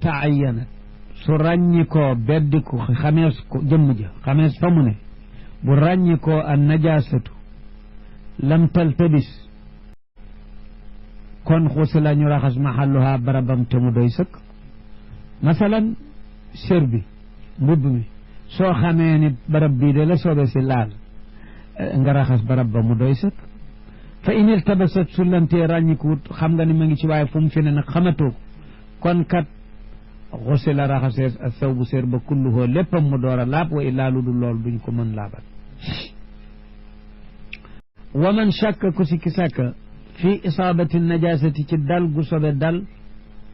taayyanat su ràññi koo beddiku xamees ko jëmm ja xamees fa mu ne bu ràññi koo an najaasatu lam taltabis kon xusi la ñu raxas maxalluha barabam te mu doy sëkk masalan sér bi mbubb mi soo xamee ni barab bii de la sobe si laal nga raxas barab ba mu doy sëkk fa in iltabasat su lantee ràññikuwut xam nga ni ma ngi ci waaye fu mu fi ne nag xamatoo kon kat xusi la raxasee ak saw bu sér ba kulluhoo léppam mu door a laab wa illaa lu dul lool duñ ko mën laabal wa man shakka ku sikki sàkka fii isaabati najasati ci dal gu sobe dal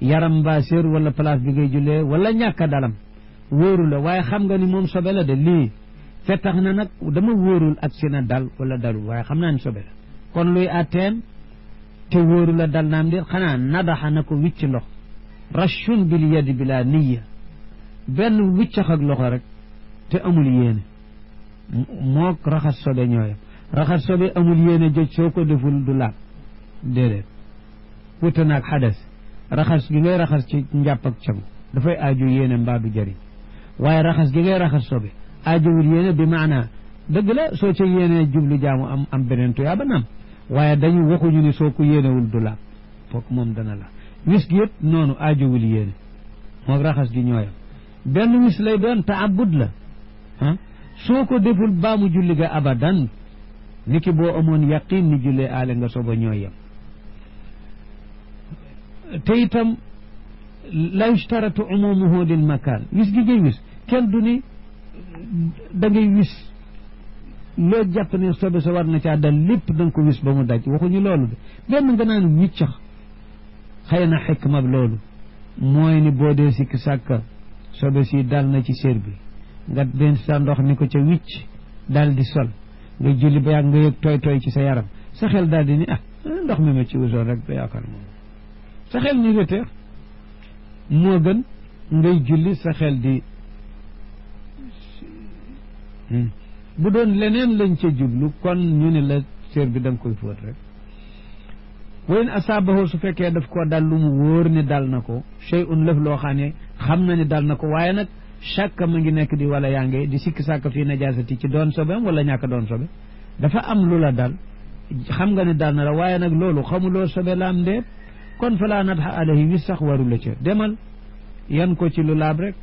yaram mbaa sér wala place bi ngay jullee wala ñàkk a dalam wóoru la waaye xam nga ni moom sobe la de lii fettax na nag dama wóorul ak si na dal wala dalul waaye xam naa ni sobe la kon luy atteem te wóoru la dal naam dir xanaa nadaxa na ko wicc ndox rachun bil yadi bila niya benn wiccax ak loxo rek te amul yéene mook raxas sobe ñooyam raxas sobe amul yéene joj soo ko deful du laab déedéet wuute naag xadas raxas gi ngay raxas ci njàpp ak cangu dafay aaju yéene mbaa du jëriñ waaye raxas gi ngay raxas sobe aajowul yéene bi maanaa dëgg la soo ca yéene jublu jaamu am beneen tuyaa ba naam waaye dañu waxuñu ni soo ko yéenewul du laab foog moom dana la wis gi yëpp noonu aajowul yéene moog raxas gi ñooyam benn wis lay doon taabud la soo ko deful baamu julli ga abadan niki boo amoon yaqin ni jullee aale nga soba ñooyam te itam la yushtaratu umumuhu lil makaan wis gi ngay wis kenn du ni da ngay wis loo jàpp ne sobe sa war na caa dal lépp da nga ko wis ba mu daj waxuñu loolu de benn nga naan wiccax xëy na xikma loolu mooy ni boo dee sikki sàkka sobe si dal na ci sér bi nga den sa ndox ni ko ca wicc dal di sol nga julli ba yàgg nga yëg tooy tooy ci sa yaram sa xel daal di ni ndox mi ma ci wusoon rek ba yaakaar moom sa xel ni reteex moo gën ngay julli sa xel di bu doon leneen lañ ca jublu kon ñu ne la sér bi da nga koy fóot rek wayn asaabahu su fekkee daf ko dal lu mu wóor ni dal na ko shay'un lëf loo xam ne xam na ni dal na ko waaye nag chaque ma ngi nekk di wala yaa ngi di sikki sàkk fii najaasati ci doon sobeem wala ñàkk doon sobe dafa am lu la dal xam nga ni dal na la waaye nag loolu xamuloo sobe la am ndéet kon fa laa natxa alayhi wis sax waru la ca demal yan ko ci lu laab rek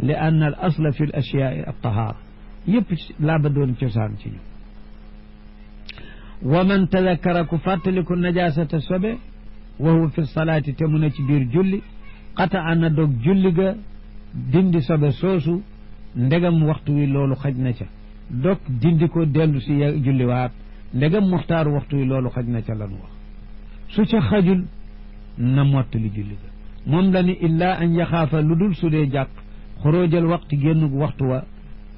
li ann al asla fi l ashiyaai al tahaara yëpp laaba doon cosaan ci ñu wa man tadakkara ku fàttaliku najaasata sobe wa huwa fi salaati te mu ne ci biir julli xata ana dog julli ga dindi sobe soosu ndegam waxtu wi loolu xaj na ca dog dindi ko dellu si julli waat ndegam muxtaaru waxtu wi loolu xaj na ca lan wax su ca xajul na mottali julli ga moom la ni illaa an yaxaafa lu dul su dee jàq xoroojal waxtu génn waxtu wa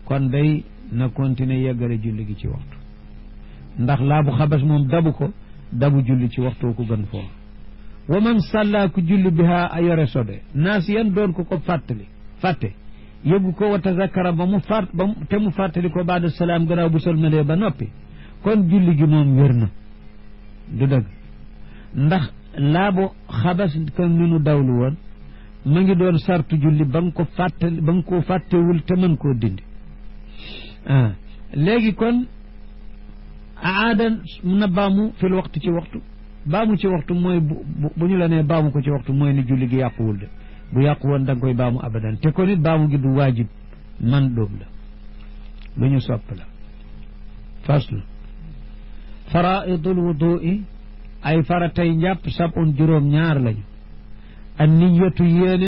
kon day na continuer yeggale julli gi ci waxtu ndax laabu xabas moom dabu ko dabu julli ci waxtu ko gën foofu wa man sàllaa ku julli biha a yore sobe naas yan doon ko fàtte yëgu ko wa tazakara te mu fàttali ko baada salaam gannaaw bu sëlmalee ba noppi kon julli gi moom wér na du dëgg ndax laabu xabas kon ni nu dawlu woon ma ngi doon sartu julli ba nga ko fàttewul te mën koo dindi léegi kon aadan na baamu fil waxtu ci waxtu baamu ci waxtu mooy bu ñu la nee baamu ko ci waxtu mooy ni julli gi yàquwul de bu yàqu woon da nga koy baamu abadan te kon it baamu gi du waajib man dóob la lu ñu sopp la faslu faraidul wudui ay faratay njàpp sab'un juróom ñaar lañu an niyatu yéene